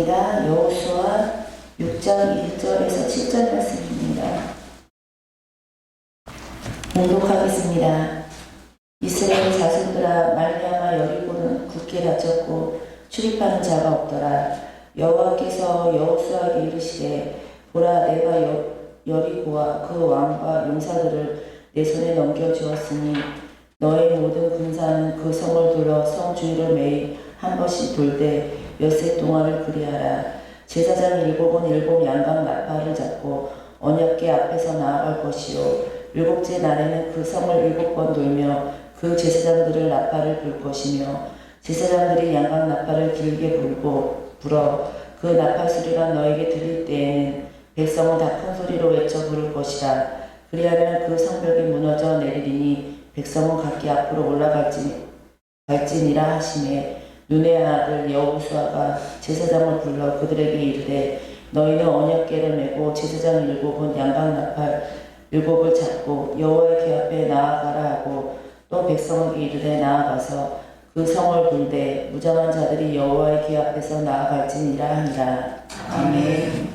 하겠습니다. 여호수아 6장 1절에서 7절 말씀입니다. 봉독하겠습니다. 이스라엘 자손들아, 말미암아 여리고는 굳게 닫혔고 출입하는 자가 없더라. 여호와께서 여호수아에게 이르시되, 보라, 내가 여리고와 그 왕과 용사들을 내 손에 넘겨주었으니 너의 모든 군사는 그 성을 둘러 성 주위를 매일 한 번씩 돌되 엿새 동안을 그리하라. 제사장 7은 양각 나팔을 잡고 언약궤 앞에서 나아갈 것이요, 7째 날에는 그 성을 7번 돌며 그 제사장들을 나팔을 불 것이며, 제사장들이 양각 나팔을 길게 불어 그 나팔 소리가 너에게 들릴 때에는 백성은 다 큰 소리로 외쳐 부를 것이다. 그리하면 그 성벽이 무너져 내리리니 백성은 각기 앞으로 올라갈지니라 하시매, 눈의 아들 여호수아가 제사장을 불러 그들에게 이르되, 너희는 언약궤를 메고 제사장 7은 양각 나팔 7을 잡고 여호와의 궤 앞에 나아가라 하고, 또 백성에게 이르되 나아가서 그 성을 돌되 무장한 자들이 여호와의 궤 앞에서 나아갈지니라 하니라. 아멘.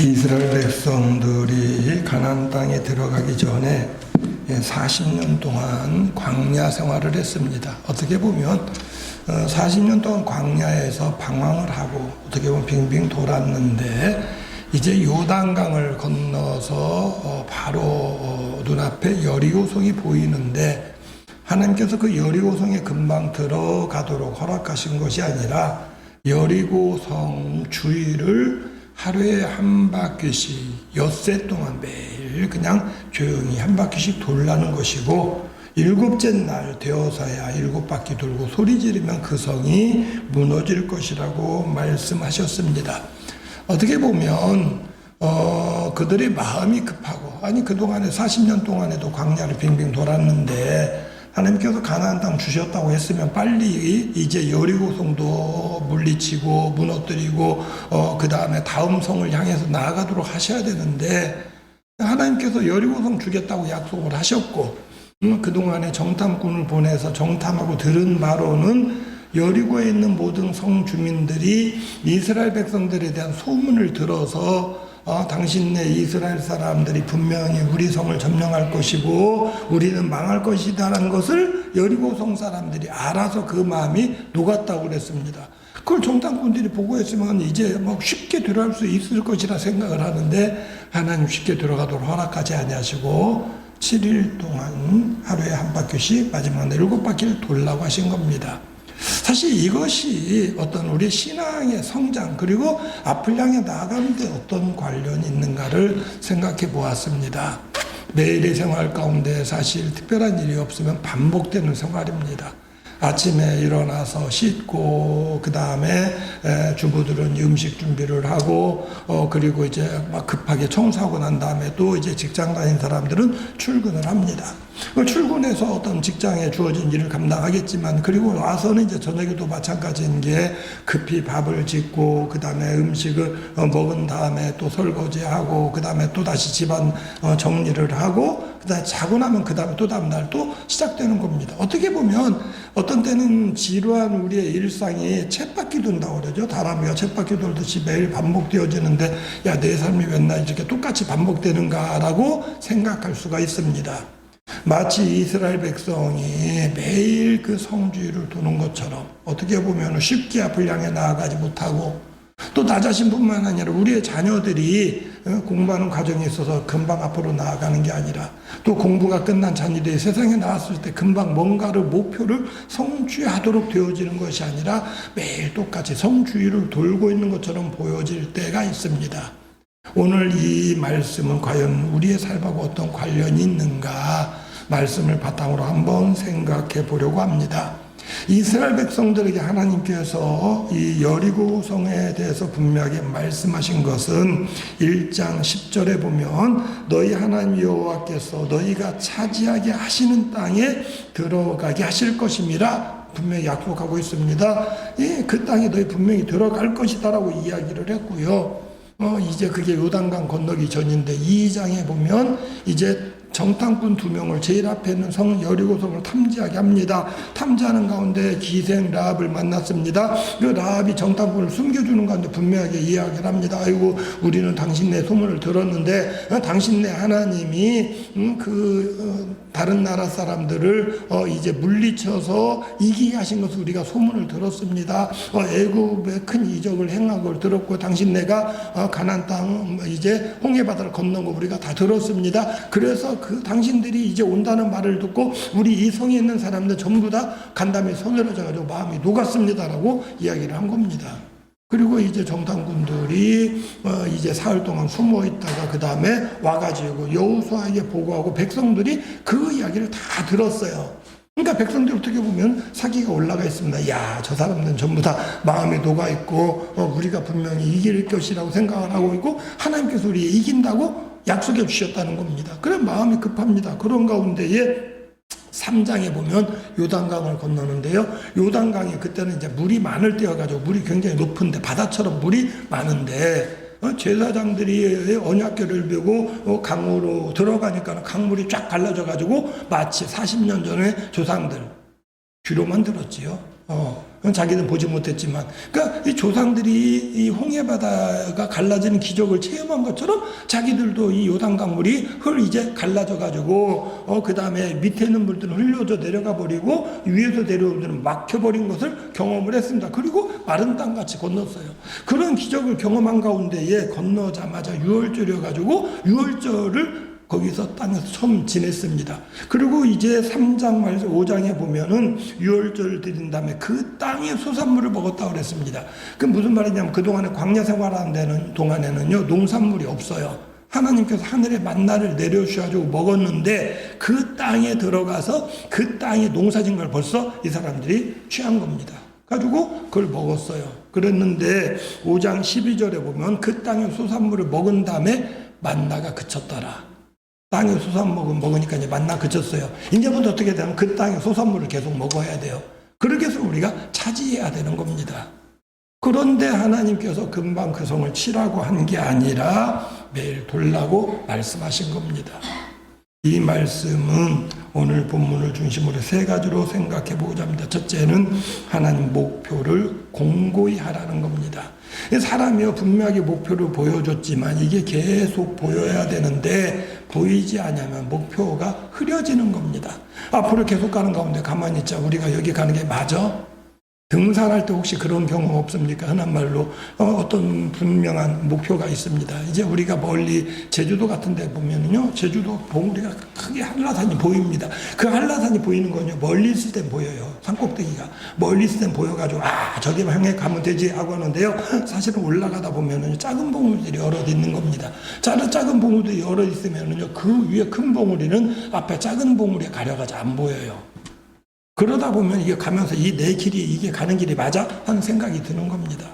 이스라엘 백성들이 가나안 땅에 들어가기 전에 40년 동안 광야 생활을 했습니다. 어떻게 보면 40년 동안 광야에서 방황을 하고 어떻게 보면 빙빙 돌았는데, 이제 요단강을 건너서 바로 눈앞에 여리고성이 보이는데, 하나님께서 그 여리고성에 금방 들어가도록 허락하신 것이 아니라 여리고성 주위를 하루에 한 바퀴씩 엿새 동안 매일 그냥 조용히 한 바퀴씩 돌라는 것이고, 7째 날 되어서야 7바퀴 돌고 소리 지르면 그 성이 무너질 것이라고 말씀하셨습니다. 어떻게 보면 그들의 마음이 급하고, 아니 그동안에 40년 동안에도 광야를 빙빙 돌았는데 하나님께서 가나안 땅 주셨다고 했으면 빨리 이제 여리고성도 물리치고 무너뜨리고 그 다음에 다음 성을 향해서 나아가도록 하셔야 되는데, 하나님께서 여리고성 주겠다고 약속을 하셨고, 그동안에 정탐꾼을 보내서 정탐하고 들은 바로는 여리고에 있는 모든 성 주민들이 이스라엘 백성들에 대한 소문을 들어서 당신네 이스라엘 사람들이 분명히 우리 성을 점령할 것이고 우리는 망할 것이다라는 것을 여리고성 사람들이 알아서 그 마음이 녹았다고 그랬습니다. 그걸 정탐꾼들이 보고했으면 이제 쉽게 들어갈 수 있을 것이라 생각을 하는데, 하나님 쉽게 들어가도록 허락하지 아니하시고 7일 동안 하루에 한 바퀴씩 마지막 날 7바퀴를 돌라고 하신 겁니다. 사실 이것이 어떤 우리 신앙의 성장 그리고 앞을 향해 나아가는 데 어떤 관련이 있는가를 생각해 보았습니다. 매일의 생활 가운데 사실 특별한 일이 없으면 반복되는 생활입니다. 아침에 일어나서 씻고 그 다음에 주부들은 음식 준비를 하고 그리고 이제 막 급하게 청소하고 난 다음에 또 이제 직장 다니는 사람들은 출근을 합니다. 출근해서 어떤 직장에 주어진 일을 감당하겠지만, 그리고 와서는 이제 저녁에도 마찬가지인 게 급히 밥을 짓고 그 다음에 음식을 먹은 다음에 또 설거지하고 그 다음에 또 다시 집안 정리를 하고 그 다음에 자고 나면 그 다음에 또 다음 날 또 시작되는 겁니다. 어떻게 보면 어떤 때는 지루한 우리의 일상이 쳇바퀴 돈다고 그러죠. 다람이가 쳇바퀴 돌듯이 매일 반복되어지는데, 야, 내 삶이 맨날 이렇게 똑같이 반복되는가라고 생각할 수가 있습니다. 마치 이스라엘 백성이 매일 그 성주위를 도는 것처럼 어떻게 보면 쉽게 앞을 향해 나아가지 못하고, 또 나 자신뿐만 아니라 우리의 자녀들이 공부하는 과정에 있어서 금방 앞으로 나아가는 게 아니라, 또 공부가 끝난 자녀들이 세상에 나왔을 때 금방 뭔가를 목표를 성취하도록 되어지는 것이 아니라 매일 똑같이 성주위를 돌고 있는 것처럼 보여질 때가 있습니다. 오늘 이 말씀은 과연 우리의 삶하고 어떤 관련이 있는가, 말씀을 바탕으로 한번 생각해 보려고 합니다. 이스라엘 백성들에게 하나님께서 이 여리고성에 대해서 분명하게 말씀하신 것은 1장 10절에 보면, 너희 하나님 여호와께서 너희가 차지하게 하시는 땅에 들어가게 하실 것임이라 분명히 약속하고 있습니다. 그 땅에 너희 분명히 들어갈 것이다 라고 이야기를 했고요. 이제 그게 요단강 건너기 전인데 2장에 보면 이제 정탐꾼 2명을 제일 앞에 있는 성 여리고성을 탐지하게 합니다. 탐지하는 가운데 기생 라합을 만났습니다. 그 라합이 정탐꾼을 숨겨주는 가운데 분명하게 이야기를 합니다. 아이고, 우리는 당신네 소문을 들었는데 당신네 하나님이 다른 나라 사람들을 이제 물리쳐서 이기게 하신 것을 우리가 소문을 들었습니다. 애굽에 큰 이적을 행한 걸 들었고 당신네가 가나안 땅 이제 홍해 바다를 건넌 거 우리가 다 들었습니다. 그래서 당신들이 이제 온다는 말을 듣고 우리 이 성에 있는 사람들 전부 다 간담이 서늘해져가지고 마음이 녹았습니다라고 이야기를 한 겁니다. 그리고 이제 정탐꾼들이 이제 사흘 동안 숨어 있다가 그 다음에 와가지고 여호수아에게 보고하고 백성들이 그 이야기를 다 들었어요. 그러니까 백성들이 어떻게 보면 사기가 올라가 있습니다. 야, 저 사람들은 전부 다 마음에 녹아 있고 우리가 분명히 이길 것이라고 생각을 하고 있고 하나님께서 우리 이긴다고 약속해 주셨다는 겁니다. 그래 마음이 급합니다. 그런 가운데에 3장에 보면 요단강을 건너는데요. 요단강이 그때는 이제 물이 많을 때여가지고 물이 굉장히 높은데 바다처럼 물이 많은데 제사장들이 언약궤를 메고 강으로 들어가니까 강물이 쫙 갈라져가지고 마치 40년 전에 조상들 귀로만 들었지요. 자기는 보지 못했지만, 그러니까 이 조상들이 이 홍해바다가 갈라지는 기적을 체험한 것처럼 자기들도 이 요단강물이 이제 갈라져가지고 그 다음에 밑에 있는 물들은 흘려져 내려가 버리고 위에서 내려오는 물들은 막혀버린 것을 경험을 했습니다. 그리고 마른 땅같이 건넜어요. 그런 기적을 경험한 가운데에 건너자마자 유월절이어가지고 유월절을 거기서 땅에서 처음 지냈습니다. 그리고 이제 3장 말에서 5장에 보면은 유월절 드린 다음에 그 땅의 소산물을 먹었다고 그랬습니다. 그 무슨 말이냐면 그동안에 광야 생활하는 동안에는요, 농산물이 없어요. 하나님께서 하늘에 만나를 내려주셔가지고 먹었는데 그 땅에 들어가서 그 땅에 농사진 걸 벌써 이 사람들이 취한 겁니다. 가지고 그걸 먹었어요. 그랬는데 5장 12절에 보면 그 땅의 소산물을 먹은 다음에 만나가 그쳤더라. 땅에 소산물 먹으니까 이제 만나 그쳤어요. 이제부터 어떻게 되면 그 땅의 소산물을 계속 먹어야 돼요. 그렇게 해서 우리가 차지해야 되는 겁니다. 그런데 하나님께서 금방 그 성을 치라고 한 게 아니라 매일 돌라고 말씀하신 겁니다. 이 말씀은 오늘 본문을 중심으로 3가지로 생각해 보고자 합니다. 첫째는 하나님 목표를 공고히 하라는 겁니다. 사람이요, 분명하게 목표를 보여줬지만 이게 계속 보여야 되는데 보이지 않으면 목표가 흐려지는 겁니다. 앞으로 계속 가는 가운데 가만히 있자. 우리가 여기 가는 게 맞아? 등산할 때 혹시 그런 경험 없습니까? 흔한 말로 어떤 분명한 목표가 있습니다. 이제 우리가 멀리 제주도 같은 데 보면은요, 제주도 봉우리가 크게 한라산이 보입니다. 그 한라산이 보이는 건요, 멀리 있을 땐 보여요. 산꼭대기가 멀리 있을 땐 보여가지고 저기 향해 가면 되지 하고 하는데요, 사실은 올라가다 보면은 작은 봉우리들이 여럿 있는 겁니다. 작은 봉우리들이 여럿 있으면은요, 그 위에 큰 봉우리는 앞에 작은 봉우리에 가려가지고 안 보여요. 그러다 보면 이게 가면서 내 길이 이게 가는 길이 맞아? 하는 생각이 드는 겁니다.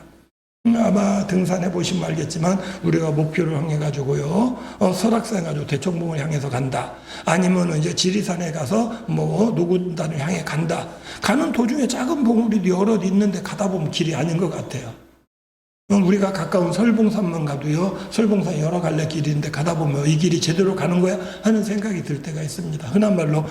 아마 등산해 보시면 알겠지만 우리가 목표를 향해 가지고요, 설악산 가지고 대청봉을 향해서 간다. 아니면 이제 지리산에 가서 노군단을 향해 간다. 가는 도중에 작은 봉우리도 여럿 있는데 가다 보면 길이 아닌 것 같아요. 우리가 가까운 설봉산만 가도요, 설봉산 여러 갈래 길인데 가다 보면 이 길이 제대로 가는 거야? 하는 생각이 들 때가 있습니다. 흔한 말로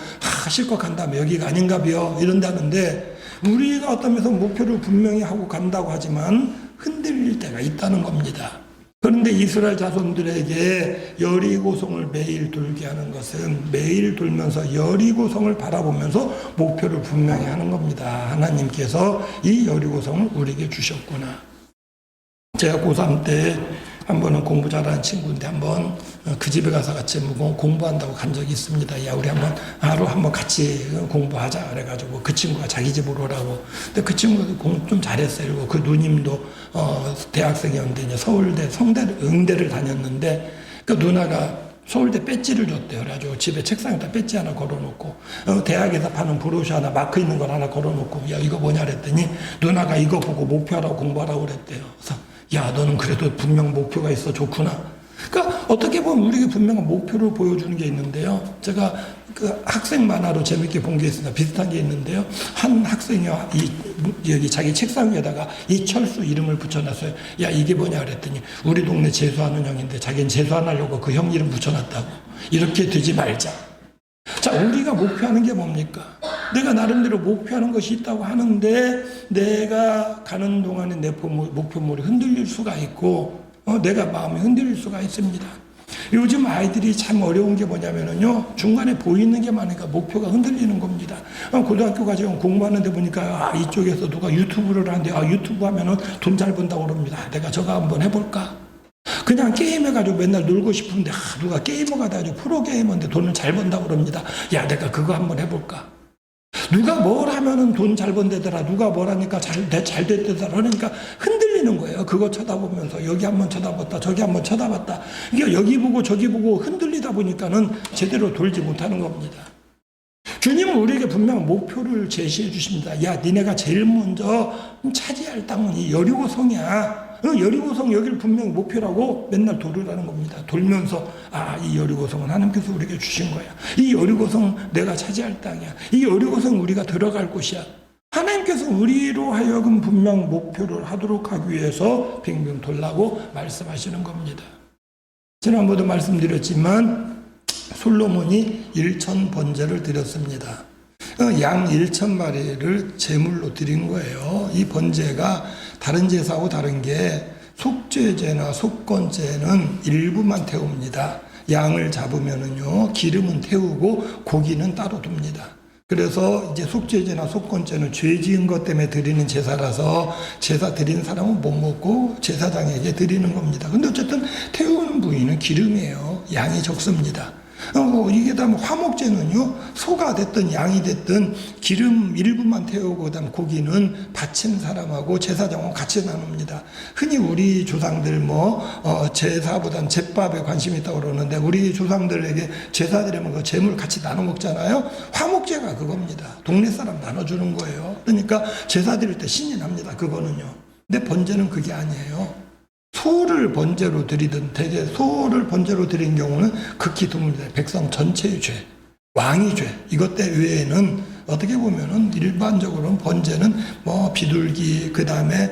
실컷 간다면 여기가 아닌가 봐요 이런다는데, 우리가 어떤 면에서 목표를 분명히 하고 간다고 하지만 흔들릴 때가 있다는 겁니다. 그런데 이스라엘 자손들에게 여리고성을 매일 돌게 하는 것은 매일 돌면서 여리고성을 바라보면서 목표를 분명히 하는 겁니다. 하나님께서 이 여리고성을 우리에게 주셨구나. 제가 고3 때 한 번은 공부 잘하는 친구인데 한번 그 집에 가서 같이 공부한다고 간 적이 있습니다. 야, 우리 하루 한번 같이 공부하자. 그래가지고 그 친구가 자기 집으로 오라고. 근데 그 친구가 공부 좀 잘했어요. 그리고 그 누님도 대학생이었는데 이제 서울대 응대를 다녔는데 그 누나가 서울대 배지를 줬대요. 그래가지고 집에 책상에다 배지 하나 걸어놓고 대학에서 파는 브로셔 하나 마크 있는 걸 하나 걸어놓고, 야, 이거 뭐냐 그랬더니 누나가 이거 보고 목표하라고 공부하라고 그랬대요. 그래서 야, 너는 그래도 분명 목표가 있어. 좋구나. 그러니까 어떻게 보면 우리에게 분명한 목표를 보여주는 게 있는데요. 제가 그 학생 만화로 재밌게 본 게 있습니다. 비슷한 게 있는데요. 한 학생이 여기 자기 책상 위에다가 이철수 이름을 붙여놨어요. 야, 이게 뭐냐 그랬더니 우리 동네 재수하는 형인데 자기는 재수 안 하려고 그 형 이름 붙여놨다고. 이렇게 되지 말자. 자, 우리가 목표하는 게 뭡니까? 내가 나름대로 목표하는 것이 있다고 하는데 내가 가는 동안에 내 목표물이 흔들릴 수가 있고 내가 마음이 흔들릴 수가 있습니다. 요즘 아이들이 참 어려운 게 뭐냐면요, 중간에 보이는 게 많으니까 목표가 흔들리는 겁니다. 고등학교 가지고 공부하는데 보니까 이쪽에서 누가 유튜브를 하는데 유튜브 하면은 돈 잘 번다고 그럽니다. 내가 저거 한번 해볼까? 그냥 게임해가지고 맨날 놀고 싶은데 누가 게이머가 돼가지고 프로게이머인데 돈을 잘 번다고 그럽니다. 야, 내가 그거 한번 해볼까? 누가 뭘 하면은 돈 잘 번대더라, 누가 뭘 하니까 잘 됐더라, 그러니까 흔들리는 거예요. 그거 쳐다보면서 여기 한번 쳐다봤다, 저기 한번 쳐다봤다. 이게 여기 보고 저기 보고 흔들리다 보니까는 제대로 돌지 못하는 겁니다. 주님은 우리에게 분명 목표를 제시해 주십니다. 야, 니네가 제일 먼저 차지할 땅은 이 여리고성이야. 여리고성 여기를 분명히 목표라고 맨날 돌으라는 겁니다. 돌면서 이 여리고성은 하나님께서 우리에게 주신 거야. 이 여리고성 내가 차지할 땅이야. 이 여리고성 우리가 들어갈 곳이야. 하나님께서 우리로 하여금 분명 목표를 하도록 하기 위해서 빙빙 돌라고 말씀하시는 겁니다. 지난번에도 말씀드렸지만 솔로몬이 1천 번제를 드렸습니다. 양 1,000마리를 제물로 드린 거예요. 이 번제가 다른 제사하고 다른 게 속죄제나 속건제는 일부만 태웁니다. 양을 잡으면은요, 기름은 태우고 고기는 따로 둡니다. 그래서 이제 속죄제나 속건제는 죄 지은 것 때문에 드리는 제사라서 제사 드린 사람은 못 먹고 제사장에게 드리는 겁니다. 근데 어쨌든 태우는 부위는 기름이에요. 양이 적습니다. 이게 다 화목제는요, 소가 됐든 양이 됐든 기름 일부만 태우고 그다음 고기는 바친 사람하고 제사장하고 같이 나눕니다. 흔히 우리 조상들 제사보단 제밥에 관심이 있다고 그러는데 우리 조상들에게 제사 드리면 그 제물 같이 나눠 먹잖아요. 화목제가 그겁니다. 동네 사람 나눠주는 거예요. 그러니까 제사 드릴 때 신이 납니다. 그거는요. 근데 번제는 그게 아니에요. 소를 번제로 드리든 대개 소를 번제로 드린 경우는 극히 드뭅니다. 백성 전체의 죄, 왕의 죄, 이것 외에는 어떻게 보면은 일반적으로는 번제는 비둘기, 그 다음에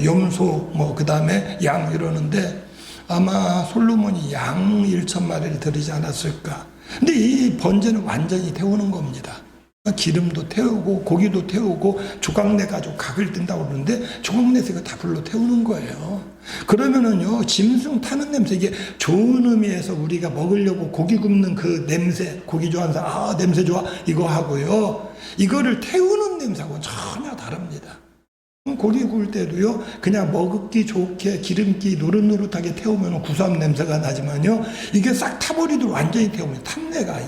염소, 그 다음에 양 이러는데 아마 솔로몬이 양 1,000마리를 드리지 않았을까. 근데 이 번제는 완전히 태우는 겁니다. 기름도 태우고 고기도 태우고 조각내 가지고 각을 뜬다고 그러는데 조각내서 이거 다 불로 태우는 거예요. 그러면은요, 짐승 타는 냄새, 이게 좋은 의미에서 우리가 먹으려고 고기 굽는 그 냄새, 고기 좋아하는 사람 냄새 좋아 이거 하고요, 이거를 태우는 냄새하고는 전혀 다릅니다. 고기 구울 때도요, 그냥 먹기 좋게 기름기 노릇노릇하게 태우면 구수한 냄새가 나지만요, 이게 싹 타버리도록 완전히 태우면 탄내가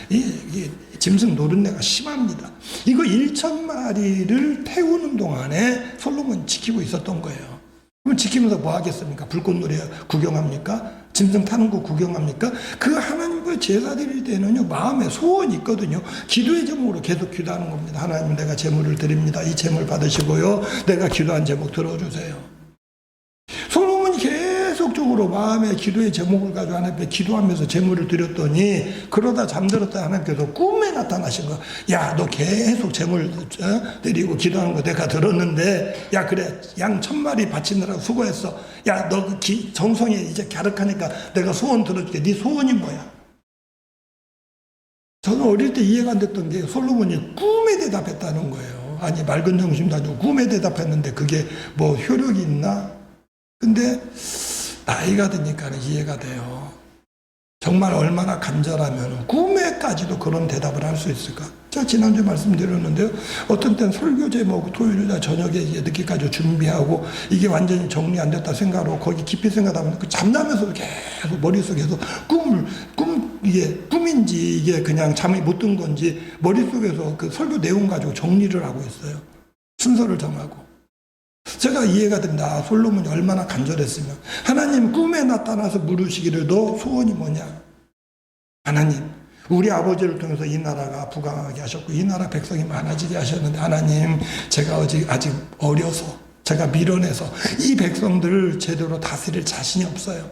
이게 짐승 노릇내가 심합니다. 이거 1,000마리를 태우는 동안에 솔로몬이 지키고 있었던 거예요. 그럼 지키면서 뭐 하겠습니까? 불꽃놀이 구경합니까? 짐승 타는 거 구경합니까? 그 하나님과 제사 드릴 때는요, 마음에 소원이 있거든요. 기도의 제목으로 계속 기도하는 겁니다. 하나님, 내가 제물을 드립니다. 이 제물 받으시고요, 내가 기도한 제목 들어주세요. 솔로몬이 계속적으로 마음에 기도의 제목을 가지고 하나님께 기도하면서 제물을 드렸더니 그러다 잠들었다 하나님께서 꿈에 나타나신 거야. 야, 너 계속 제물 드리고 기도하는 거 내가 들었는데, 야, 그래, 양 1,000마리 바치느라고 수고했어. 야, 너 그 정성이 이제 갸륵하니까 내가 소원 들어줄게. 네 소원이 뭐야? 저는 어릴 때 이해가 안 됐던 게 솔로몬이 꿈에 대답했다는 거예요. 아니, 맑은 정신도 아니고 꿈에 대답했는데 그게 뭐 효력이 있나? 근데 나이가 드니까 이해가 돼요. 정말 얼마나 간절하면 꿈에까지도 그런 대답을 할 수 있을까? 제가 지난주에 말씀드렸는데요, 어떤 때는 설교 제목 토요일날 저녁에 늦게까지 준비하고 이게 완전히 정리 안 됐다 생각하고 거기 깊이 생각하면 잠자면서 계속 머릿속에서 이게 꿈인지 이게 그냥 잠이 못 든 건지 머릿속에서 그 설교 내용 가지고 정리를 하고 있어요. 순서를 정하고. 제가 이해가 됩니다. 솔로몬이 얼마나 간절했으면. 하나님 꿈에 나타나서 물으시기를 너 소원이 뭐냐? 하나님, 우리 아버지를 통해서 이 나라가 부강하게 하셨고 이 나라 백성이 많아지게 하셨는데 하나님, 제가 아직 어려서 제가 밀어내서 이 백성들을 제대로 다스릴 자신이 없어요.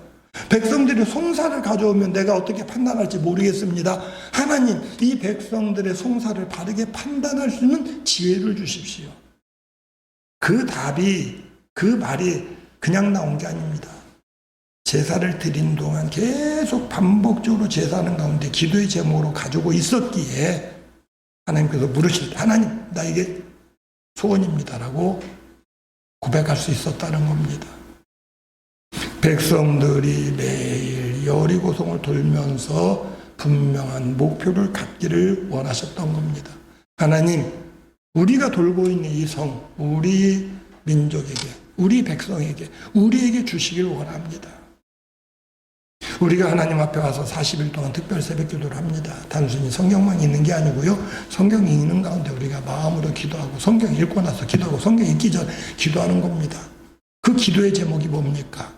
백성들이 송사를 가져오면 내가 어떻게 판단할지 모르겠습니다. 하나님, 이 백성들의 송사를 바르게 판단할 수 있는 지혜를 주십시오. 그 답이, 그 말이 그냥 나온 게 아닙니다. 제사를 드린 동안 계속 반복적으로 제사하는 가운데 기도의 제목으로 가지고 있었기에 하나님께서 물으실 때 하나님, 나 이게 소원입니다라고 고백할 수 있었다는 겁니다. 백성들이 매일 여리고성을 돌면서 분명한 목표를 갖기를 원하셨던 겁니다. 하나님, 우리가 돌고 있는 이 성, 우리 민족에게, 우리 백성에게, 우리에게 주시길 원합니다. 우리가 하나님 앞에 와서 40일 동안 특별 새벽 기도를 합니다. 단순히 성경만 읽는 게 아니고요. 성경 읽는 가운데 우리가 마음으로 기도하고 성경 읽고 나서 기도하고 성경 읽기 전 기도하는 겁니다. 그 기도의 제목이 뭡니까?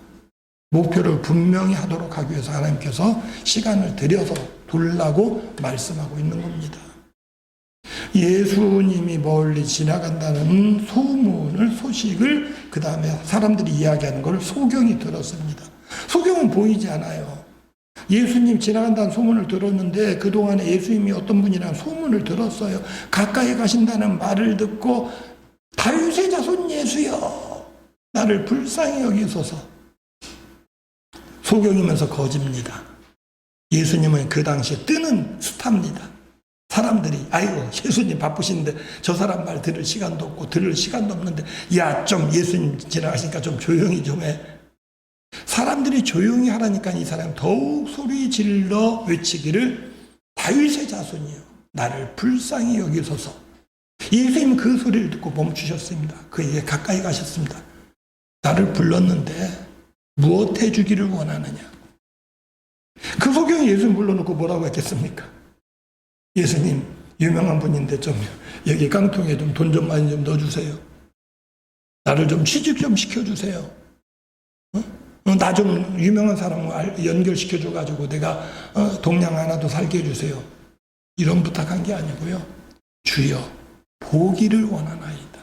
목표를 분명히 하도록 하기 위해서 하나님께서 시간을 들여서 돌라고 말씀하고 있는 겁니다. 예수님이 멀리 지나간다는 소식을 그 다음에 사람들이 이야기하는 걸 소경이 들었습니다. 소경은 보이지 않아요. 예수님 지나간다는 소문을 들었는데 그동안에 예수님이 어떤 분이라는 소문을 들었어요. 가까이 가신다는 말을 듣고 다윗의 자손 예수여, 나를 불쌍히 여기소서. 소경이면서 거짓입니다. 예수님은 그 당시에 뜨는 스타입니다. 사람들이 아이고 예수님 바쁘신데 저 사람 말 들을 시간도 없고 들을 시간도 없는데 야, 좀 예수님 지나가시니까 좀 조용히 좀 해. 사람들이 조용히 하라니까 이 사람 더욱 소리 질러 외치기를 다윗의 자손이요, 나를 불쌍히 여기소서. 예수님은 그 소리를 듣고 멈추셨습니다. 그에게 가까이 가셨습니다. 나를 불렀는데 무엇 해주기를 원하느냐. 그 소경이 예수님 불러놓고 뭐라고 했겠습니까? 예수님, 유명한 분인데 좀 여기 깡통에 좀 돈 좀 많이 좀 넣어주세요. 나를 좀 취직 좀 시켜주세요. 나 좀 유명한 사람 연결시켜줘가지고 내가 동양 하나도 살게 해주세요. 이런 부탁한 게 아니고요. 주여, 보기를 원하나이다.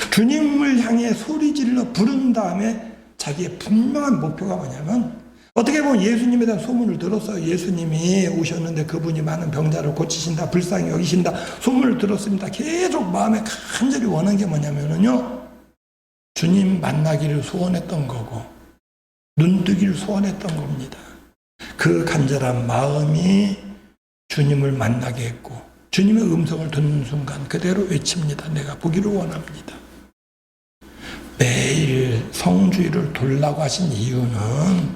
주님을 향해 소리질러 부른 다음에 자기의 분명한 목표가 뭐냐면, 어떻게 보면 예수님에 대한 소문을 들었어요. 예수님이 오셨는데 그분이 많은 병자를 고치신다, 불쌍히 여기신다, 소문을 들었습니다. 계속 마음에 간절히 원한 게 뭐냐면요, 주님 만나기를 소원했던 거고 눈뜨기를 소원했던 겁니다. 그 간절한 마음이 주님을 만나게 했고 주님의 음성을 듣는 순간 그대로 외칩니다. 내가 보기를 원합니다. 매일 성주일을 돌라고 하신 이유는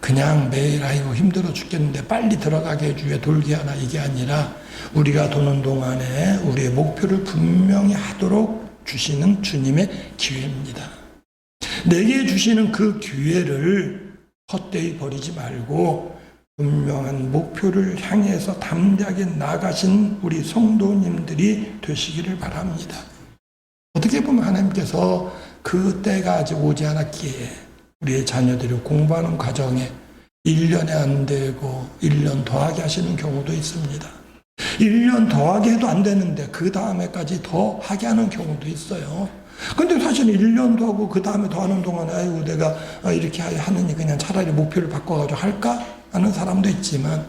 그냥 매일 아이고 힘들어 죽겠는데 빨리 들어가게 해주게 돌게 하나, 이게 아니라 우리가 도는 동안에 우리의 목표를 분명히 하도록 주시는 주님의 기회입니다. 내게 주시는 그 기회를 헛되이 버리지 말고 분명한 목표를 향해서 담대하게 나가신 우리 성도님들이 되시기를 바랍니다. 어떻게 보면 하나님께서 그 때가 아직 오지 않았기에 우리의 자녀들이 공부하는 과정에 1년에 안 되고 1년 더하게 하시는 경우도 있습니다. 1년 더하게 해도 안 되는데 그 다음에까지 더 하게 하는 경우도 있어요. 근데 사실 1년도 하고 그 다음에 더 하는 동안에 아이고 내가 이렇게 하느니 그냥 차라리 목표를 바꿔가지고 할까 하는 사람도 있지만,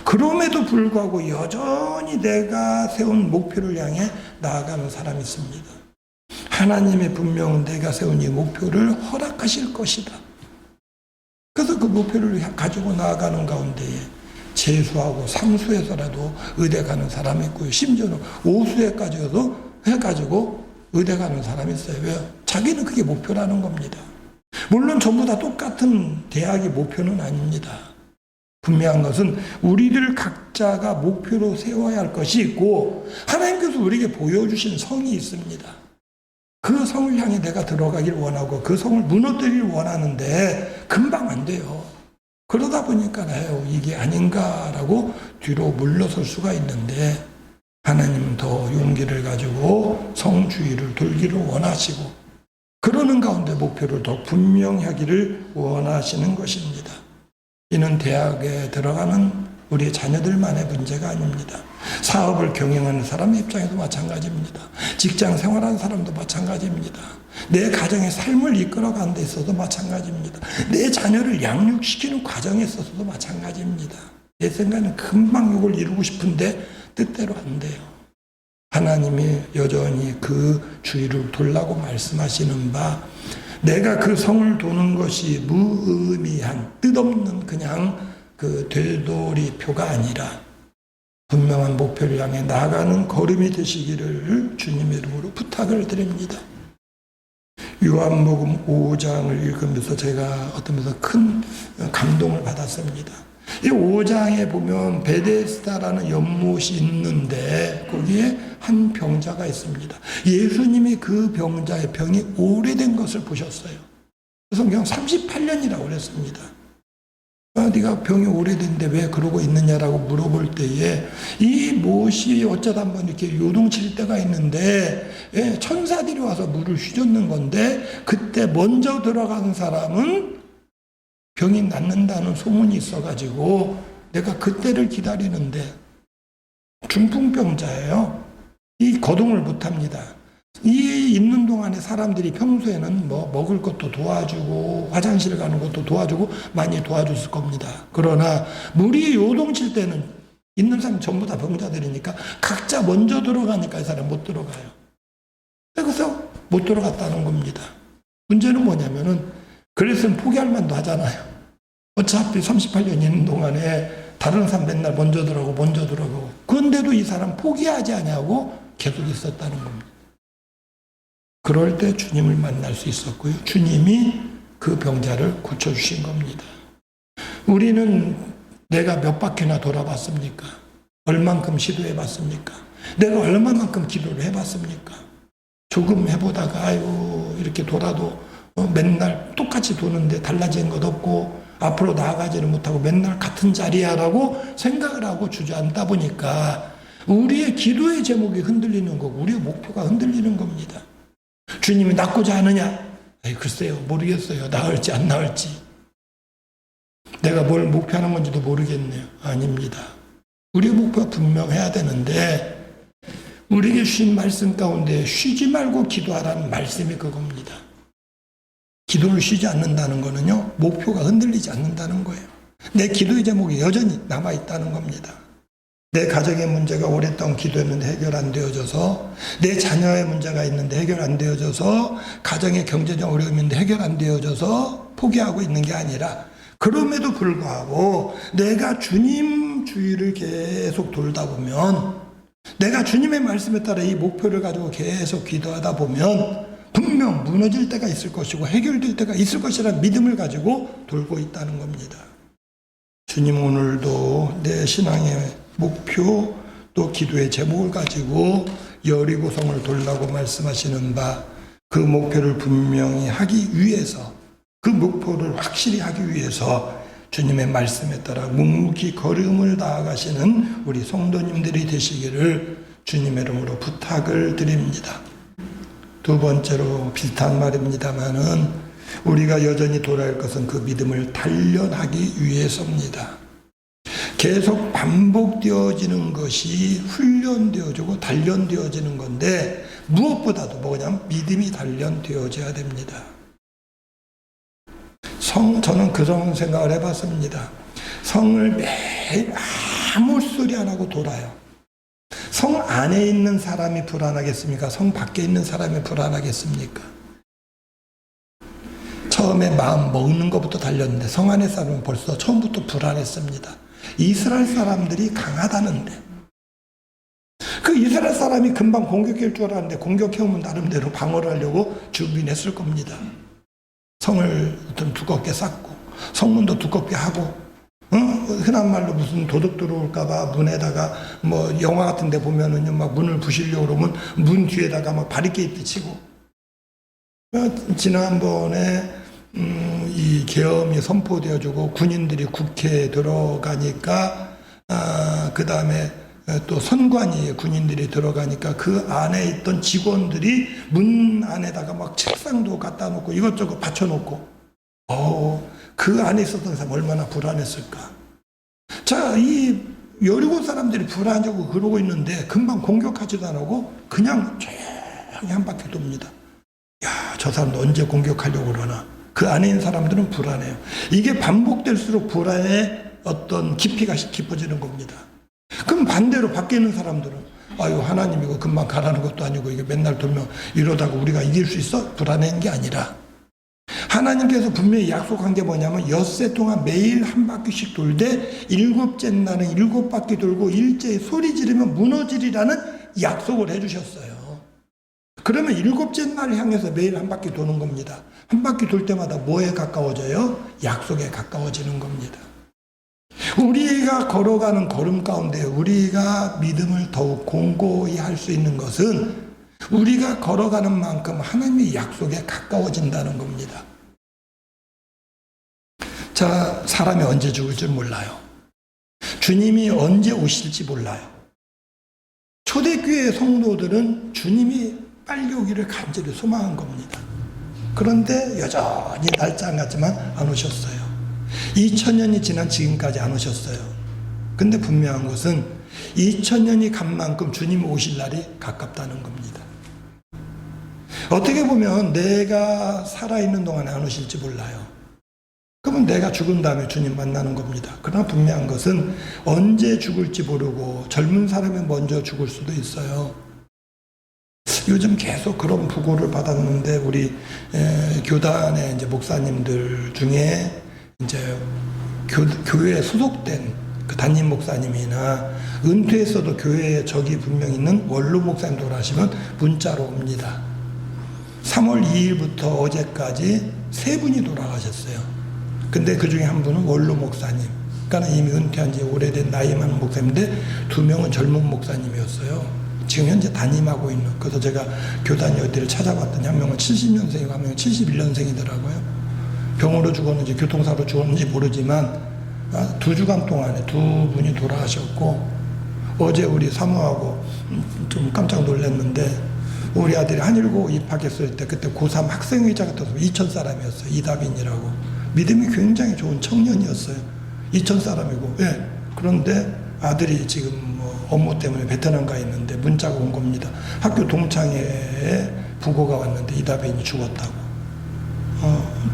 그럼에도 불구하고 여전히 내가 세운 목표를 향해 나아가는 사람이 있습니다. 하나님의 분명 내가 세운 이 목표를 허락하실 것이다. 그래서 그 목표를 가지고 나아가는 가운데에 재수하고 삼수해서라도 의대 가는 사람이 있고요. 심지어는 오수에까지도 해가지고 의대 가는 사람이 있어요. 왜요? 자기는 그게 목표라는 겁니다. 물론 전부 다 똑같은 대학이 목표는 아닙니다. 분명한 것은 우리들 각자가 목표로 세워야 할 것이 있고 하나님께서 우리에게 보여주신 성이 있습니다. 그 성을 향해 내가 들어가길 원하고 그 성을 무너뜨리길 원하는데 금방 안 돼요. 그러다 보니까 이게 아닌가라고 뒤로 물러설 수가 있는데, 하나님은 더 용기를 가지고 성주의를 돌기를 원하시고 그러는 가운데 목표를 더 분명히 하기를 원하시는 것입니다. 이는 대학에 들어가는 우리 자녀들만의 문제가 아닙니다. 사업을 경영하는 사람의 입장에도 마찬가지입니다. 직장 생활하는 사람도 마찬가지입니다. 내 가정의 삶을 이끌어가는 데 있어서도 마찬가지입니다. 내 자녀를 양육시키는 과정에 있어서도 마찬가지입니다. 내 생각에는 금방 이걸 이루고 싶은데 뜻대로 안 돼요. 하나님이 여전히 그 주위를 돌라고 말씀하시는 바, 내가 그 성을 도는 것이 무의미한 뜻없는 그냥 그 되돌이표가 아니라 분명한 목표를 향해 나아가는 걸음이 되시기를 주님의 이름으로 부탁을 드립니다. 요한복음 5장을 읽으면서 제가 어떤 면에서 큰 감동을 받았습니다. 이 5장에 보면 베데스다라는 연못이 있는데 거기에 한 병자가 있습니다. 예수님이 그 병자의 병이 오래된 것을 보셨어요. 성경 38년이라고 그랬습니다. 네가 병이 오래된데 왜 그러고 있느냐라고 물어볼 때에 이 못이 어쩌다 한번 이렇게 요동칠 때가 있는데 천사들이 와서 물을 휘젓는 건데 그때 먼저 들어가는 사람은 병이 낫는다는 소문이 있어가지고 내가 그때를 기다리는데 중풍병자예요. 이 거동을 못합니다. 이 있는 동안에 사람들이 평소에는 뭐 먹을 것도 도와주고 화장실 가는 것도 도와주고 많이 도와줬을 겁니다. 그러나 물이 요동칠 때는 있는 사람 전부 다 병자들이니까 각자 먼저 들어가니까 이 사람 못 들어가요. 그래서 못 들어갔다는 겁니다. 문제는 뭐냐면은 그랬으면 포기할 만도 하잖아요. 어차피 38년 있는 동안에 다른 사람 맨날 먼저 들어가고 그런데도 이 사람 포기하지 않냐고 계속 있었다는 겁니다. 그럴 때 주님을 만날 수 있었고요. 주님이 그 병자를 고쳐주신 겁니다. 우리는 내가 몇 바퀴나 돌아봤습니까? 얼만큼 시도해봤습니까? 내가 얼마만큼 기도를 해봤습니까? 조금 해보다가 아이고 이렇게 돌아도 맨날 똑같이 도는데 달라진 것 없고 앞으로 나아가지는 못하고 맨날 같은 자리야라고 생각을 하고 주저앉다 보니까 우리의 기도의 제목이 흔들리는 거고 우리의 목표가 흔들리는 겁니다. 주님이 낫고자 하느냐? 글쎄요, 모르겠어요. 나을지 안 나을지. 내가 뭘 목표하는 건지도 모르겠네요. 아닙니다. 우리의 목표가 분명해야 되는데 우리에게 주신 말씀 가운데 쉬지 말고 기도하라는 말씀이 그겁니다. 기도를 쉬지 않는다는 거는요, 목표가 흔들리지 않는다는 거예요. 내 기도의 제목이 여전히 남아있다는 겁니다. 내 가정의 문제가 오랫동안 기도했는데 해결 안 되어져서, 내 자녀의 문제가 있는데 해결 안 되어져서, 가정의 경제적 어려움이 있는데 해결 안 되어져서 포기하고 있는 게 아니라, 그럼에도 불구하고 내가 주님 주위를 계속 돌다 보면, 내가 주님의 말씀에 따라 이 목표를 가지고 계속 기도하다 보면 분명 무너질 때가 있을 것이고 해결될 때가 있을 것이라는 믿음을 가지고 돌고 있다는 겁니다. 주님 오늘도 내 신앙의 목표 또 기도의 제목을 가지고 여리고성을 돌라고 말씀하시는 바, 그 목표를 분명히 하기 위해서, 그 목표를 확실히 하기 위해서 주님의 말씀에 따라 묵묵히 걸음을 나아가시는 우리 성도님들이 되시기를 주님의 이름으로 부탁을 드립니다. 두 번째로 비슷한 말입니다만은 우리가 여전히 돌아갈 것은 그 믿음을 단련하기 위해서입니다. 계속 반복되어지는 것이 훈련되어지고 단련되어지는 건데 무엇보다도 뭐냐면 믿음이 단련되어져야 됩니다. 저는 그런 생각을 해봤습니다. 성을 매일 아무 소리 안 하고 돌아요. 성 안에 있는 사람이 불안하겠습니까? 성 밖에 있는 사람이 불안하겠습니까? 처음에 마음 먹는 것부터 달렸는데 성 안의 사람은 벌써 처음부터 불안했습니다. 이스라엘 사람들이 강하다는데, 그 이스라엘 사람이 금방 공격할 줄 알았는데 공격해오면 나름대로 방어를 하려고 준비했을 겁니다. 성을 좀 두껍게 쌓고 성문도 두껍게 하고, 흔한 말로 무슨 도둑 들어올까봐 문에다가 뭐 영화 같은 데 보면은요 막 문을 부시려고 그러면 문 뒤에다가 막 바리케이트 치고, 지난번에 이 계엄이 선포되어지고 군인들이 국회에 들어가니까 그 다음에 또 선관위에 군인들이 들어가니까 그 안에 있던 직원들이 문 안에다가 막 책상도 갖다 놓고 이것저것 받쳐놓고, 그 안에 있었던 사람 얼마나 불안했을까. 자, 이 여리고 사람들이 불안하고 그러고 있는데 금방 공격하지도 않고 그냥 조용히 한 바퀴 돕니다. 야, 저 사람도 언제 공격하려고 그러나. 그 안에 있는 사람들은 불안해요. 이게 반복될수록 불안의 어떤 깊이가 깊어지는 겁니다. 그럼 반대로 밖에 있는 사람들은 아유, 하나님 이거 금방 가라는 것도 아니고 이게 맨날 돌면 이러다가 우리가 이길 수 있어? 불안한 게 아니라 하나님께서 분명히 약속한 게 뭐냐면 엿새 동안 매일 한 바퀴씩 돌되 일곱째 날은 일곱 바퀴 돌고 일제히 소리 지르면 무너지리라는 약속을 해주셨어요. 그러면 일곱째 날 향해서 매일 한 바퀴 도는 겁니다. 한 바퀴 돌 때마다 뭐에 가까워져요? 약속에 가까워지는 겁니다. 우리가 걸어가는 걸음 가운데 우리가 믿음을 더욱 공고히 할 수 있는 것은 우리가 걸어가는 만큼 하나님의 약속에 가까워진다는 겁니다. 자, 사람이 언제 죽을지 몰라요. 주님이 언제 오실지 몰라요. 초대교회 성도들은 주님이 빨리 오기를 간절히 소망한 겁니다. 그런데 여전히 날짜 안 갔지만 안 오셨어요. 2000년이 지난 지금까지 안 오셨어요. 근데 분명한 것은 2000년이 간 만큼 주님 오실 날이 가깝다는 겁니다. 어떻게 보면 내가 살아있는 동안에 안 오실지 몰라요. 그러면 내가 죽은 다음에 주님 만나는 겁니다. 그러나 분명한 것은 언제 죽을지 모르고 젊은 사람이 먼저 죽을 수도 있어요. 요즘 계속 그런 부고를 받았는데 우리 교단의 이제 목사님들 중에 이제 교회에 소속된 그 담임 목사님이나 은퇴했어도 교회에 적이 분명 있는 원로 목사님 돌아가시면 문자로 옵니다. 3월 2일부터 어제까지 3분이 돌아가셨어요. 근데 그 중에 한 분은 원로 목사님. 그러니까 이미 은퇴한 지 오래된 나이 많은 목사님인데 2명은 젊은 목사님이었어요. 지금 현재 담임하고 있는. 그래서 제가 교단이 어디를 찾아봤더니 한 명은 70년생이고 한 명은 71년생이더라고요. 병으로 죽었는지 교통사로 죽었는지 모르지만 2주간 동안에 2분이 돌아가셨고 어제 우리 사모하고 좀 깜짝 놀랐는데 우리 아들이 한일고 입학했을 때 그때 고3 학생회장 같아서 2천 사람이었어요. 이다빈이라고. 믿음이 굉장히 좋은 청년이었어요. 2천 사람이고. 예. 그런데 아들이 지금 뭐 업무 때문에 베트남 가 있는데 문자가 온 겁니다. 학교 동창회에 부고가 왔는데 이다빈이 죽었다고.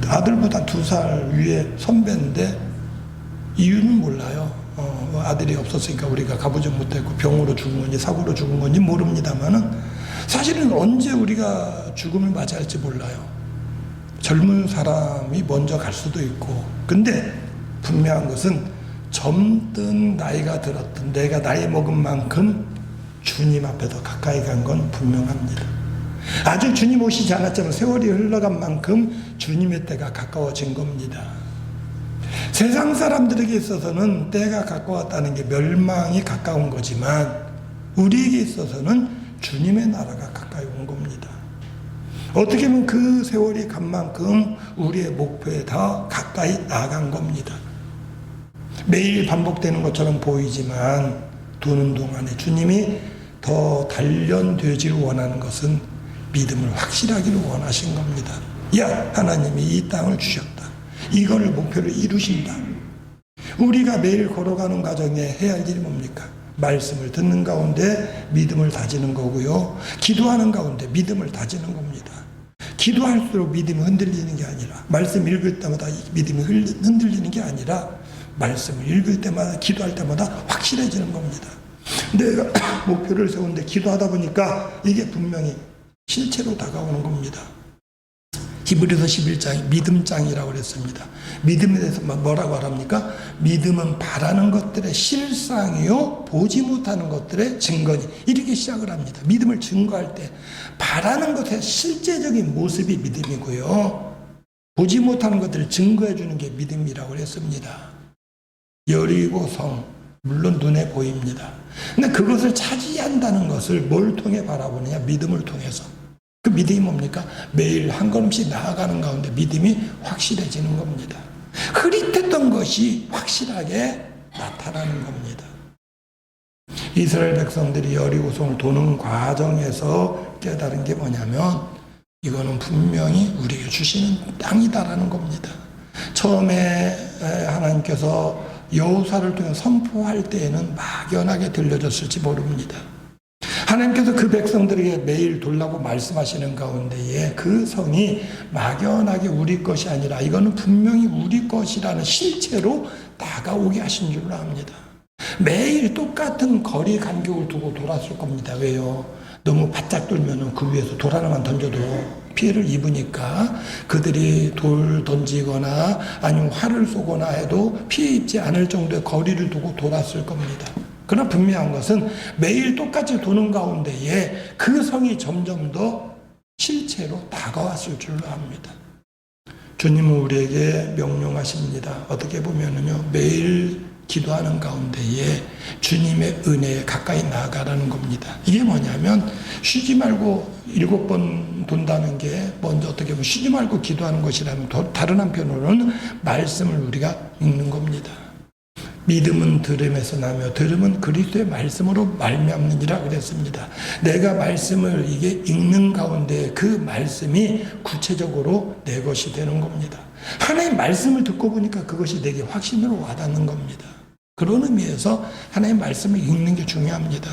아들보다 2살 위에 선배인데 이유는 몰라요. 아들이 없었으니까 우리가 가보지 못했고 병으로 죽은 건지 사고로 죽은 건지 모릅니다만은 사실은 언제 우리가 죽음을 맞이할지 몰라요. 젊은 사람이 먼저 갈 수도 있고 근데 분명한 것은 젊든 나이가 들었든 내가 나이 먹은 만큼 주님 앞에 더 가까이 간 건 분명합니다. 아직 주님 오시지 않았지만 세월이 흘러간 만큼 주님의 때가 가까워진 겁니다. 세상 사람들에게 있어서는 때가 가까웠다는 게 멸망이 가까운 거지만 우리에게 있어서는 주님의 나라가 가까이 온 겁니다. 어떻게 보면 그 세월이 간 만큼 우리의 목표에 더 가까이 나아간 겁니다. 매일 반복되는 것처럼 보이지만 도는 동안에 주님이 더 단련되지를 원하는 것은 믿음을 확실하기를 원하신 겁니다. 야, 하나님이 이 땅을 주셨다. 이걸 목표를 이루신다. 우리가 매일 걸어가는 과정에 해야 할 일이 뭡니까? 말씀을 듣는 가운데 믿음을 다지는 거고요. 기도하는 가운데 믿음을 다지는 겁니다. 기도할수록 믿음이 흔들리는 게 아니라 말씀 읽을 때마다 믿음이 흔들리는 게 아니라 말씀을 읽을 때마다 기도할 때마다 확실해지는 겁니다. 내가 목표를 세우는데 기도하다 보니까 이게 분명히 실체로 다가오는 겁니다. 히브리서 11장이 믿음장이라고 그랬습니다. 믿음에 대해서 뭐라고 말합니까? 믿음은 바라는 것들의 실상이요 보지 못하는 것들의 증거니 이렇게 시작을 합니다. 믿음을 증거할 때 바라는 것의 실제적인 모습이 믿음이고요. 보지 못하는 것들을 증거해 주는 게 믿음이라고 했습니다. 여리고 성 물론 눈에 보입니다. 근데 그것을 차지한다는 것을 뭘 통해 바라보느냐? 믿음을 통해서. 그 믿음이 뭡니까? 매일 한 걸음씩 나아가는 가운데 믿음이 확실해지는 겁니다. 흐릿했던 것이 확실하게 나타나는 겁니다. 이스라엘 백성들이 여리고성을 도는 과정에서 깨달은 게 뭐냐면 이거는 분명히 우리에게 주시는 땅이다라는 겁니다. 처음에 하나님께서 여호수아를 통해 선포할 때에는 막연하게 들려졌을지 모릅니다. 하나님께서 그 백성들에게 매일 돌라고 말씀하시는 가운데에 그 성이 막연하게 우리 것이 아니라 이거는 분명히 우리 것이라는 실체로 다가오게 하신 줄로 압니다. 매일 똑같은 거리 간격을 두고 돌았을 겁니다. 왜요? 너무 바짝 돌면 그 위에서 돌 하나만 던져도 피해를 입으니까 그들이 돌 던지거나 아니면 활을 쏘거나 해도 피해 입지 않을 정도의 거리를 두고 돌았을 겁니다. 그러나 분명한 것은 매일 똑같이 도는 가운데에 그 성이 점점 더 실체로 다가왔을 줄로 압니다. 주님은 우리에게 명령하십니다. 어떻게 보면은요, 매일 기도하는 가운데에 주님의 은혜에 가까이 나아가라는 겁니다. 이게 뭐냐면 쉬지 말고 7번 돈다는 게 먼저 어떻게 보면 쉬지 말고 기도하는 것이라면 다른 한편으로는 말씀을 우리가 읽는 겁니다. 믿음은 들음에서 나며 들음은 그리스도의 말씀으로 말미암느니라 그랬습니다. 내가 말씀을 이게 읽는 가운데 그 말씀이 구체적으로 내 것이 되는 겁니다. 하나님 말씀을 듣고 보니까 그것이 내게 확신으로 와닿는 겁니다. 그런 의미에서 하나님 말씀을 읽는 게 중요합니다.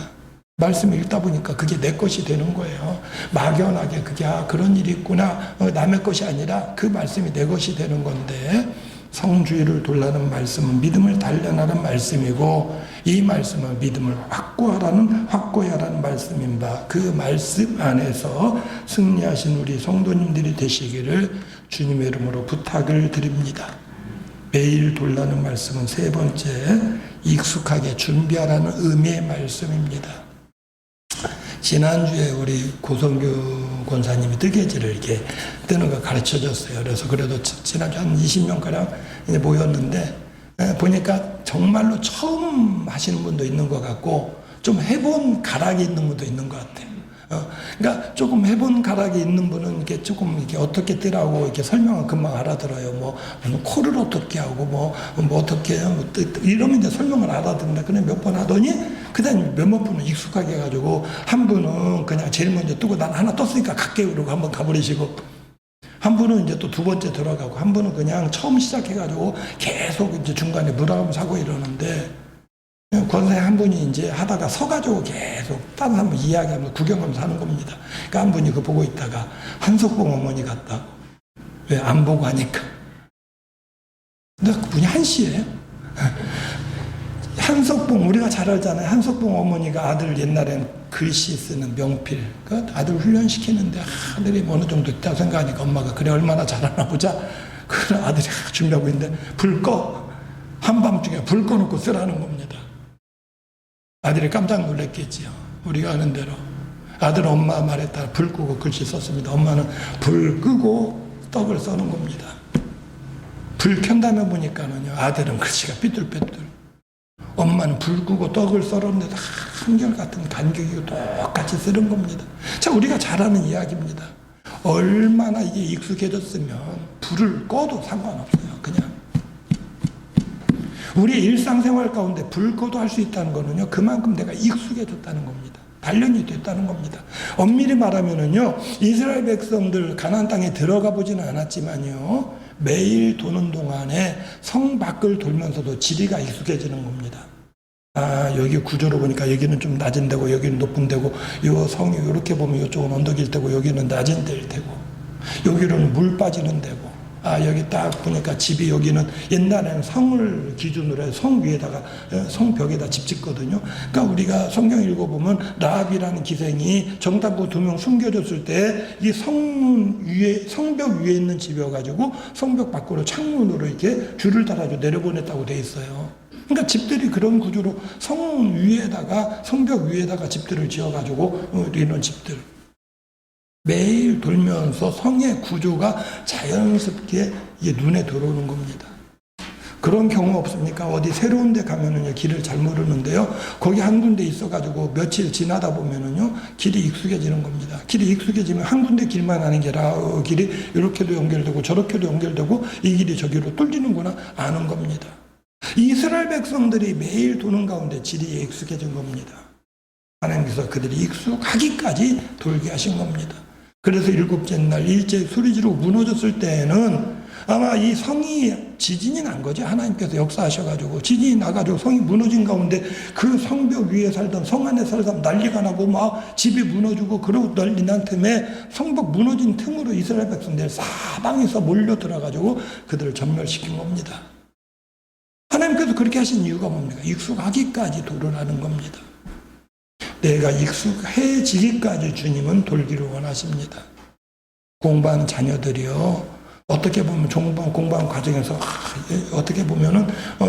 말씀을 읽다 보니까 그게 내 것이 되는 거예요. 막연하게 그게 그런 일이 있구나 남의 것이 아니라 그 말씀이 내 것이 되는 건데, 성주의를 돌라는 말씀은 믿음을 단련하는 말씀이고, 이 말씀은 믿음을 확고해야 하라는 말씀인 바, 그 말씀 안에서 승리하신 우리 성도님들이 되시기를 주님의 이름으로 부탁을 드립니다. 매일 돌라는 말씀은 세 번째, 익숙하게 준비하라는 의미의 말씀입니다. 지난주에 우리 고성규 권사님이 뜨개질을 이렇게 뜨는 거 가르쳐 줬어요. 그래도 지난주 한 20명가량 모였는데, 보니까 정말로 처음 하시는 분도 있는 것 같고, 좀 해본 가락이 있는 분도 있는 것 같아요. 그러니까 조금 해본 가락이 있는 분은 이렇게 조금 이렇게 어떻게 뜨라고 이렇게 설명을 금방 알아들어요. 뭐 코를 어떻게 하고 뭐 어떻게 해요. 이러면 이제 설명을 알아듣는다. 그냥 몇 번 하더니 그다음 몇몇 분은 익숙하게 해가지고, 한 분은 그냥 제일 먼저 뜨고 난 하나 떴으니까 갈게요 그러고 한번 가버리시고, 한 분은 이제 또 두 번째 들어가고, 한 분은 그냥 처음 시작해가지고 계속 이제 중간에 물어가면 사고 이러는데, 권사님 한 분이 이제 하다가 서가지고 계속 다른 사람 이야기하면서 구경하면서 하는 겁니다. 그러니까 한 분이 그거 보고 있다가 한석봉 어머니 같다고. 왜 안 보고 하니까. 근데 그분이 한씨예요. 한석봉, 우리가 잘 알잖아요. 한석봉 어머니가 아들 옛날엔 글씨 쓰는 명필, 그 아들 훈련시키는데 아들이 어느 정도 있다고 생각하니까 엄마가 그래 얼마나 잘하나 보자. 그 아들이 준비하고 있는데 불 꺼. 한밤중에 불 꺼놓고 쓰라는 겁니다. 아들이 깜짝 놀랐겠지요. 우리가 아는 대로. 아들 엄마 말에 따라 불 끄고 글씨 썼습니다. 엄마는 불 끄고 떡을 써는 겁니다. 불 켠 다음에 보니까는요, 아들은 글씨가 삐뚤빼뚤. 엄마는 불 끄고 떡을 썰었는데 한결같은 간격이고 똑같이 쓰는 겁니다. 자, 우리가 잘 아는 이야기입니다. 얼마나 이게 익숙해졌으면 불을 꺼도 상관없어요. 그냥. 우리의 일상생활 가운데 불 꺼도 할 수 있다는 거는요, 그만큼 내가 익숙해졌다는 겁니다. 단련이 됐다는 겁니다. 엄밀히 말하면은요, 이스라엘 백성들 가나안 땅에 들어가 보지는 않았지만요, 매일 도는 동안에 성 밖을 돌면서도 지리가 익숙해지는 겁니다. 여기 구조로 보니까 여기는 좀 낮은 데고 여기는 높은 데고, 요 성이 이렇게 보면 이쪽은 언덕일 테고 여기는 낮은 데일 테고, 여기는 물 빠지는 데고, 여기 딱 보니까 집이 여기는 옛날에는 성을 기준으로 해서 성 위에다가, 성벽에다 집 짓거든요. 그러니까 우리가 성경 읽어보면 라합이라는 기생이 정탐꾼 2명 숨겨줬을 때 이 성문 위에, 성벽 위에 있는 집이어가지고 성벽 밖으로 창문으로 이렇게 줄을 달아줘 내려보냈다고 돼 있어요. 그러니까 집들이 그런 구조로 성 위에다가, 성벽 위에다가 집들을 지어가지고 이런 집들. 매일 돌면서 성의 구조가 자연스럽게 눈에 들어오는 겁니다. 그런 경우 없습니까? 어디 새로운 데 가면은요, 길을 잘 모르는데요, 거기 한 군데 있어가지고 며칠 지나다 보면은요, 길이 익숙해지는 겁니다. 길이 익숙해지면 한 군데 길만 아는 게 아니라 길이 이렇게도 연결되고 저렇게도 연결되고 이 길이 저기로 뚫리는구나 아는 겁니다. 이스라엘 백성들이 매일 도는 가운데 지리에 익숙해진 겁니다. 하나님께서 그들이 익숙하기까지 돌게 하신 겁니다. 그래서 7째 날 일제히 소리 지르고 무너졌을 때에는 아마 이 성이 지진이 난 거죠. 하나님께서 역사하셔가지고 지진이 나가지고 성이 무너진 가운데 그 성벽 위에 살던 성 안에 살던 난리가 나고 막 집이 무너지고 그러고 난리 난 틈에 성벽 무너진 틈으로 이스라엘 백성들 사방에서 몰려 들어가지고 그들을 전멸시킨 겁니다. 하나님께서 그렇게 하신 이유가 뭡니까? 익숙하기까지 도르라는 겁니다. 내가 익숙해지기까지 주님은 돌기를 원하십니다. 공부하는 자녀들이요, 어떻게 보면 공부하는 과정에서 어떻게 보면은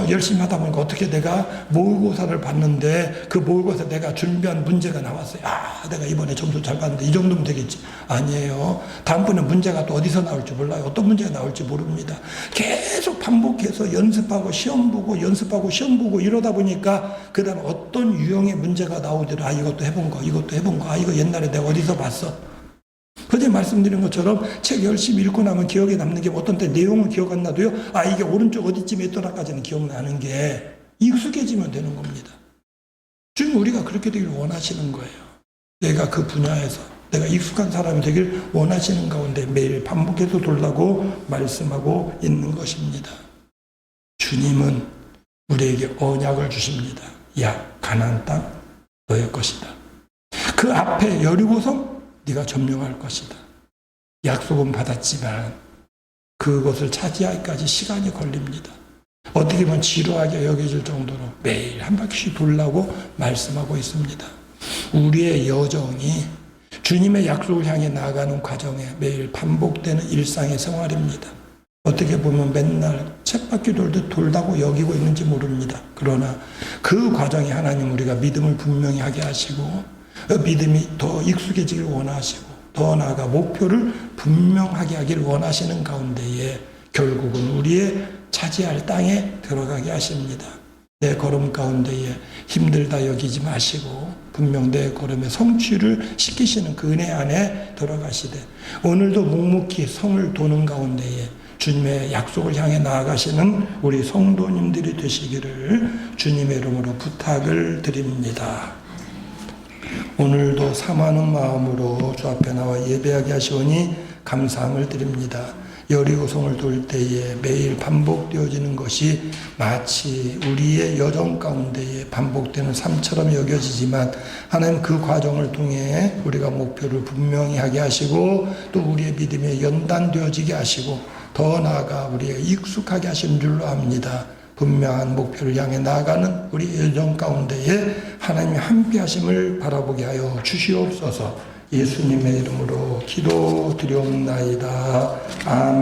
열심히 하다 보니까 어떻게 내가 모의고사를 봤는데 그 모의고사 내가 준비한 문제가 나왔어요. 내가 이번에 점수 잘 봤는데 이 정도면 되겠지. 아니에요. 다음번에 문제가 또 어디서 나올지 몰라요. 어떤 문제가 나올지 모릅니다. 계속 반복해서 연습하고 시험 보고 연습하고 시험 보고 이러다 보니까 그 다음에 어떤 유형의 문제가 나오더라. 이것도 해본 거, 이것도 해본 거. 이거 옛날에 내가 어디서 봤어. 그제 말씀드린 것처럼 책 열심히 읽고 나면 기억에 남는 게 어떤 때 내용은 기억 안 나도요. 이게 오른쪽 어디쯤에 있더라까지는 기억나는 게 익숙해지면 되는 겁니다. 주님 우리가 그렇게 되길 원하시는 거예요. 내가 그 분야에서 내가 익숙한 사람이 되길 원하시는 가운데 매일 반복해서 돌라고 말씀하고 있는 것입니다. 주님은 우리에게 언약을 주십니다. 가나안 땅 너의 것이다. 그 앞에 여리고성 네가 점령할 것이다. 약속은 받았지만 그것을 차지하기까지 시간이 걸립니다. 어떻게 보면 지루하게 여겨질 정도로 매일 한 바퀴씩 돌라고 말씀하고 있습니다. 우리의 여정이 주님의 약속을 향해 나아가는 과정에 매일 반복되는 일상의 생활입니다. 어떻게 보면 맨날 쳇바퀴 돌듯 돌다고 여기고 있는지 모릅니다. 그러나 그 과정에 하나님 우리가 믿음을 분명히 하게 하시고 믿음이 더 익숙해지길 원하시고 더 나아가 목표를 분명하게 하기를 원하시는 가운데에 결국은 우리의 차지할 땅에 들어가게 하십니다. 내 걸음 가운데에 힘들다 여기지 마시고 분명 내 걸음에 성취를 시키시는 그 은혜 안에 들어가시되 오늘도 묵묵히 성을 도는 가운데에 주님의 약속을 향해 나아가시는 우리 성도님들이 되시기를 주님의 이름으로 부탁을 드립니다. 오늘도 사모하는 마음으로 주 앞에 나와 예배하게 하시오니 감사함을 드립니다. 여리고성을 돌 때에 매일 반복되어지는 것이 마치 우리의 여정 가운데에 반복되는 삶처럼 여겨지지만 하나님 그 과정을 통해 우리가 목표를 분명히 하게 하시고 또 우리의 믿음에 연단되어지게 하시고 더 나아가 우리의 익숙하게 하신 줄로 압니다. 분명한 목표를 향해 나아가는 우리 여정 가운데에 하나님의 함께 하심을 바라보게 하여 주시옵소서. 예수님의 이름으로 기도드리옵나이다. 아멘.